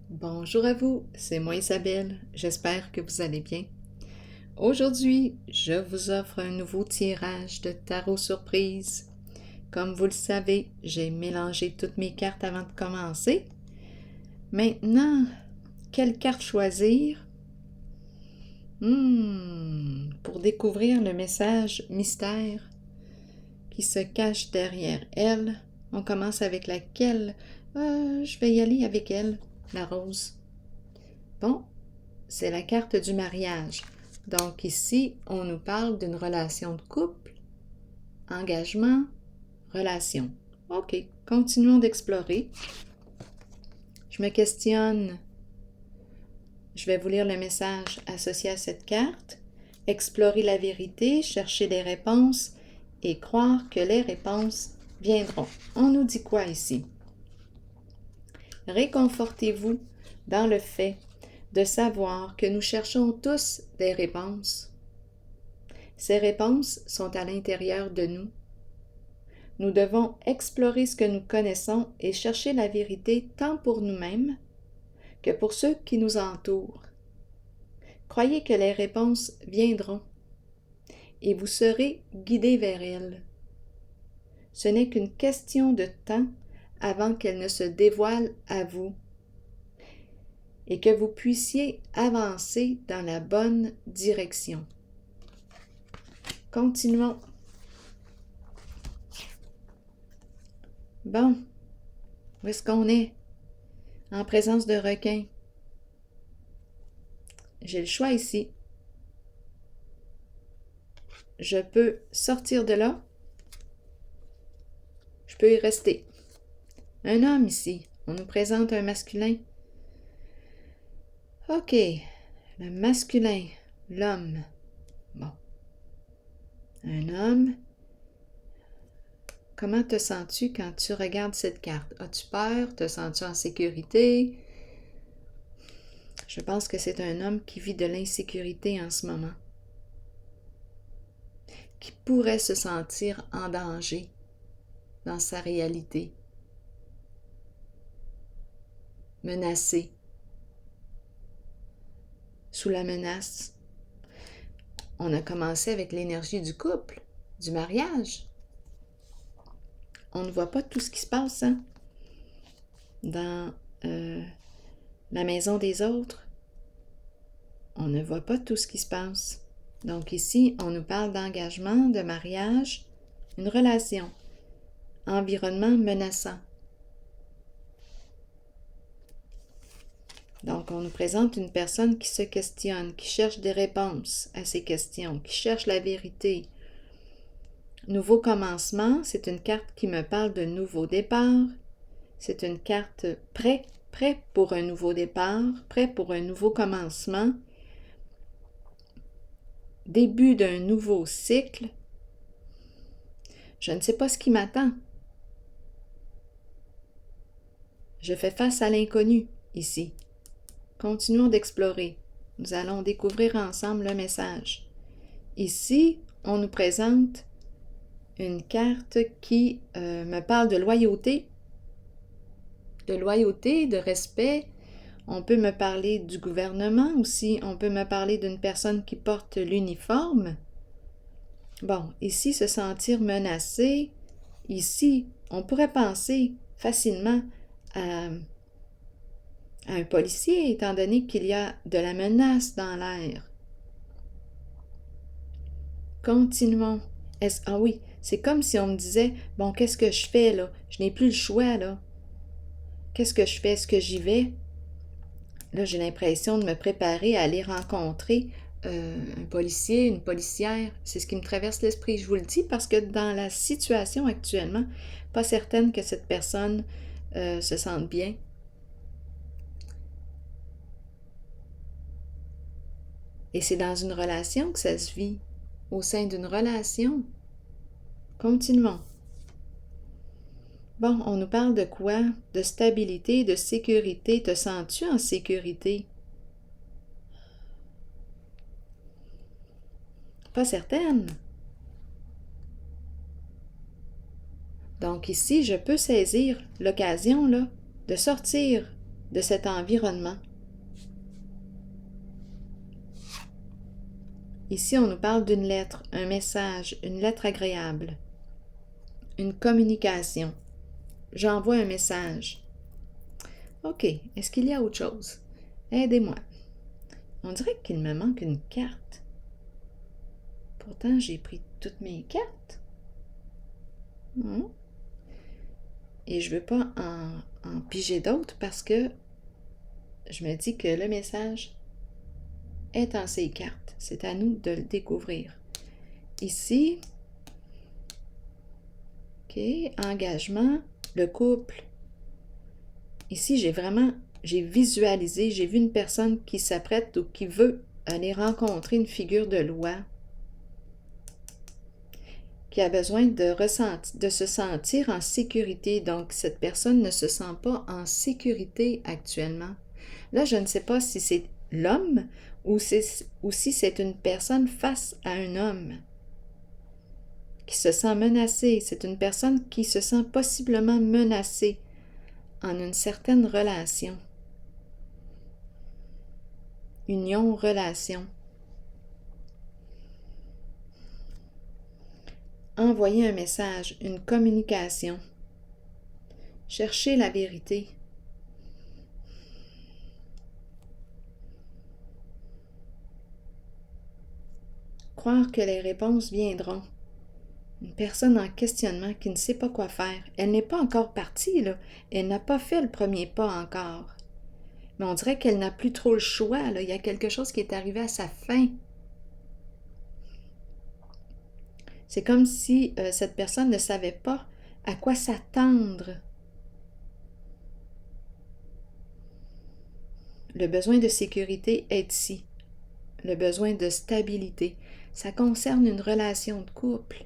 Bonjour à vous, c'est moi Isabelle, j'espère que vous allez bien. Aujourd'hui, je vous offre un nouveau tirage de tarot surprise. Comme vous le savez, j'ai mélangé toutes mes cartes avant de commencer. Maintenant, quelle carte choisir? Pour découvrir le message mystère qui se cache derrière elle, on commence avec laquelle? Je vais y aller avec elle, la rose. Bon, c'est la carte du mariage. Donc ici, on nous parle d'une relation de couple, engagement, relation. OK, continuons d'explorer. Je me questionne. Je vais vous lire le message associé à cette carte. Explorer la vérité, chercher des réponses et croire que les réponses viendront. On nous dit quoi ici? Réconfortez-vous dans le fait de savoir que nous cherchons tous des réponses. Ces réponses sont à l'intérieur de nous. Nous devons explorer ce que nous connaissons et chercher la vérité tant pour nous-mêmes que pour ceux qui nous entourent. Croyez que les réponses viendront et vous serez guidés vers elles. Ce n'est qu'une question de temps avant qu'elles ne se dévoilent à vous et que vous puissiez avancer dans la bonne direction. Continuons. Bon, où est-ce qu'on est? En présence de requins. J'ai le choix ici. Je peux sortir de là. Je peux y rester. Un homme ici. On nous présente un masculin. OK. Le masculin. L'homme. Bon. Un homme. Comment te sens-tu quand tu regardes cette carte? As-tu peur? Te sens-tu en sécurité? Je pense que c'est un homme qui vit de l'insécurité en ce moment, qui pourrait se sentir en danger dans sa réalité, menacé, sous la menace. On a commencé avec l'énergie du couple, du mariage. On ne voit pas tout ce qui se passe dans la maison des autres. On ne voit pas tout ce qui se passe. Donc ici, on nous parle d'engagement, de mariage, une relation, environnement menaçant. Donc, on nous présente une personne qui se questionne, qui cherche des réponses à ces questions, qui cherche la vérité. Nouveau commencement, c'est une carte qui me parle de nouveau départ. C'est une carte prêt pour un nouveau départ, prêt pour un nouveau commencement. Début d'un nouveau cycle. Je ne sais pas ce qui m'attend. Je fais face à l'inconnu ici. Continuons d'explorer. Nous allons découvrir ensemble le message. Ici, on nous présente une carte qui me parle de loyauté, de respect. On peut me parler du gouvernement aussi. On peut me parler d'une personne qui porte l'uniforme. Bon, ici, se sentir menacé. Ici, on pourrait penser facilement à un policier, étant donné qu'il y a de la menace dans l'air. Continuons. Ah oui, c'est comme si on me disait, bon, qu'est-ce que je fais là? Je n'ai plus le choix là. Qu'est-ce que je fais? Est-ce que j'y vais? Là, j'ai l'impression de me préparer à aller rencontrer un policier, une policière. C'est ce qui me traverse l'esprit. Je vous le dis parce que dans la situation actuellement, pas certaine que cette personne se sente bien. Et c'est dans une relation que ça se vit. Au sein d'une relation. Continuons. Bon, on nous parle de quoi? De stabilité, de sécurité. Te sens-tu en sécurité? Pas certaine. Donc ici, je peux saisir l'occasion là, de sortir de cet environnement. Ici, on nous parle d'une lettre, un message, une lettre agréable, une communication. J'envoie un message. OK, est-ce qu'il y a autre chose? Aidez-moi. On dirait qu'il me manque une carte. Pourtant, j'ai pris toutes mes cartes. Et je ne veux pas en piger d'autres parce que je me dis que le message est en ces cartes. C'est à nous de le découvrir. Ici, OK, engagement, le couple. Ici, j'ai visualisé, j'ai vu une personne qui s'apprête ou qui veut aller rencontrer une figure de loi, qui a besoin de se sentir en sécurité. Donc, cette personne ne se sent pas en sécurité actuellement. Là, je ne sais pas si c'est l'homme ou si c'est une personne face à un homme qui se sent menacée. C'est une personne qui se sent possiblement menacée en une certaine relation. Union, relation. Envoyer un message, une communication. Chercher la vérité. Croire que les réponses viendront. Une personne en questionnement qui ne sait pas quoi faire. Elle n'est pas encore partie, là. Elle n'a pas fait le premier pas encore. Mais on dirait qu'elle n'a plus trop le choix, là. Il y a quelque chose qui est arrivé à sa fin. C'est comme si cette personne ne savait pas à quoi s'attendre. Le besoin de sécurité est ici. Le besoin de stabilité. Ça concerne une relation de couple.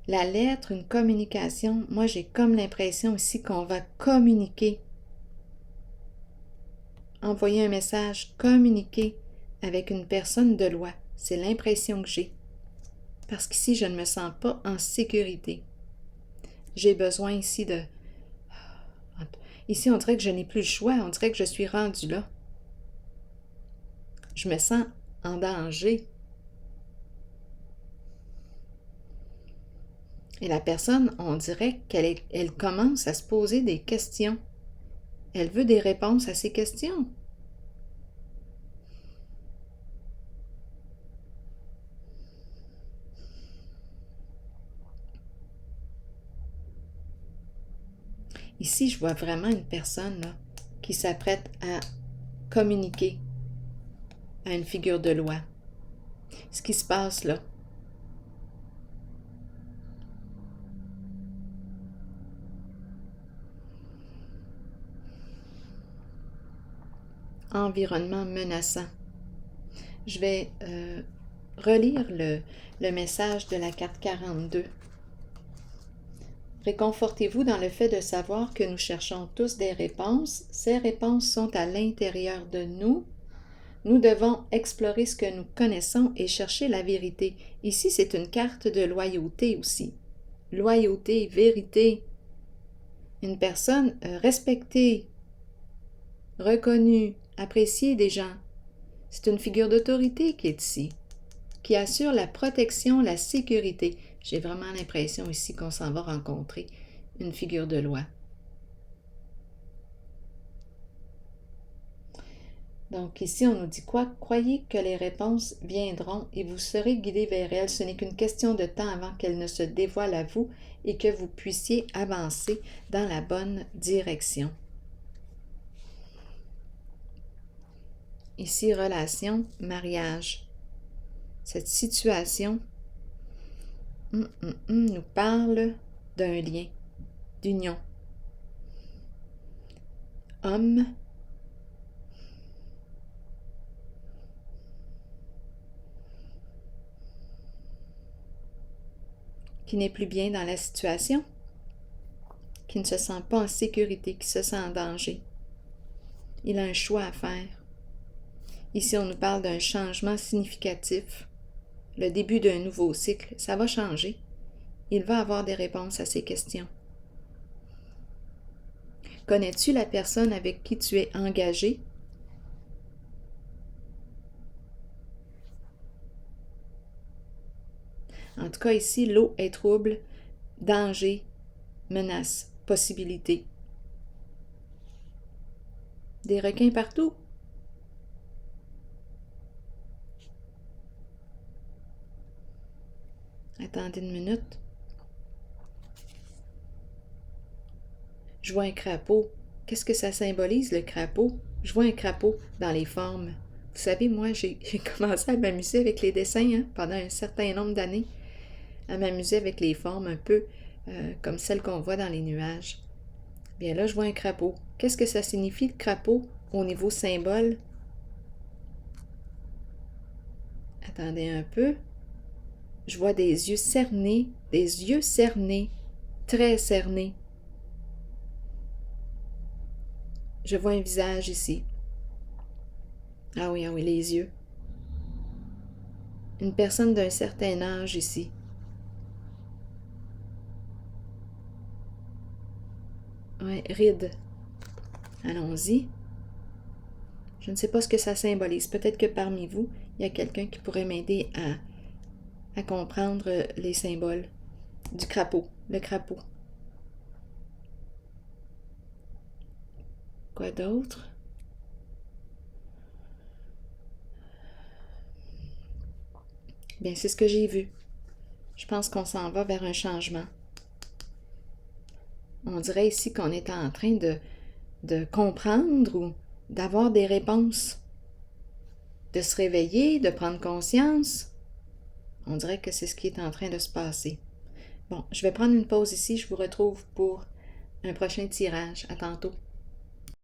La lettre, une communication, moi j'ai comme l'impression ici qu'on va communiquer. Envoyer un message, communiquer avec une personne de loi. C'est l'impression que j'ai. Parce qu'ici, je ne me sens pas en sécurité. J'ai besoin ici de... Ici, on dirait que je n'ai plus le choix. On dirait que je suis rendue là. Je me sens en danger. Et la personne, on dirait qu'elle commence à se poser des questions. Elle veut des réponses à ces questions. Ici, je vois vraiment une personne là, qui s'apprête à communiquer à une figure de loi. Ce qui se passe là. Environnement menaçant. Je vais relire le message de la carte 42. Réconfortez-vous dans le fait de savoir que nous cherchons tous des réponses. Ces réponses sont à l'intérieur de nous. Nous devons explorer ce que nous connaissons et chercher la vérité. Ici, c'est une carte de loyauté aussi. Loyauté, vérité. Une personne respectée, reconnue, appréciée des gens. C'est une figure d'autorité qui est ici, qui assure la protection, la sécurité. J'ai vraiment l'impression ici qu'on s'en va rencontrer une figure de loi. Donc ici, on nous dit quoi? Croyez que les réponses viendront et vous serez guidés vers elles. Ce n'est qu'une question de temps avant qu'elles ne se dévoilent à vous et que vous puissiez avancer dans la bonne direction. Ici, relation, mariage. Cette situation nous parle d'un lien, d'union. Homme, qui n'est plus bien dans la situation, qui ne se sent pas en sécurité, qui se sent en danger. Il a un choix à faire. Ici, on nous parle d'un changement significatif, le début d'un nouveau cycle. Ça va changer. il va avoir des réponses à ces questions. Connais-tu la personne avec qui tu es engagé? En tout cas, ici, l'eau est trouble, danger, menace, possibilité. Des requins partout. Attendez une minute. Je vois un crapaud. Qu'est-ce que ça symbolise, le crapaud? Je vois un crapaud dans les formes. Vous savez, moi, j'ai commencé à m'amuser avec les dessins pendant un certain nombre d'années, à m'amuser avec les formes un peu comme celles qu'on voit dans les nuages. Bien là, je vois un crapaud. Qu'est-ce que ça signifie, le crapaud, au niveau symbole? Attendez un peu. Je vois des yeux cernés, très cernés. Je vois un visage ici. Ah oui, les yeux. Une personne d'un certain âge ici. Ouais, rides. Allons-y. Je ne sais pas ce que ça symbolise. Peut-être que parmi vous, il y a quelqu'un qui pourrait m'aider à comprendre les symboles du crapaud, le crapaud. Quoi d'autre? Bien, c'est ce que j'ai vu. Je pense qu'on s'en va vers un changement. On dirait ici qu'on est en train de comprendre ou d'avoir des réponses, de se réveiller, de prendre conscience. On dirait que c'est ce qui est en train de se passer. Bon, je vais prendre une pause ici. Je vous retrouve pour un prochain tirage. À tantôt.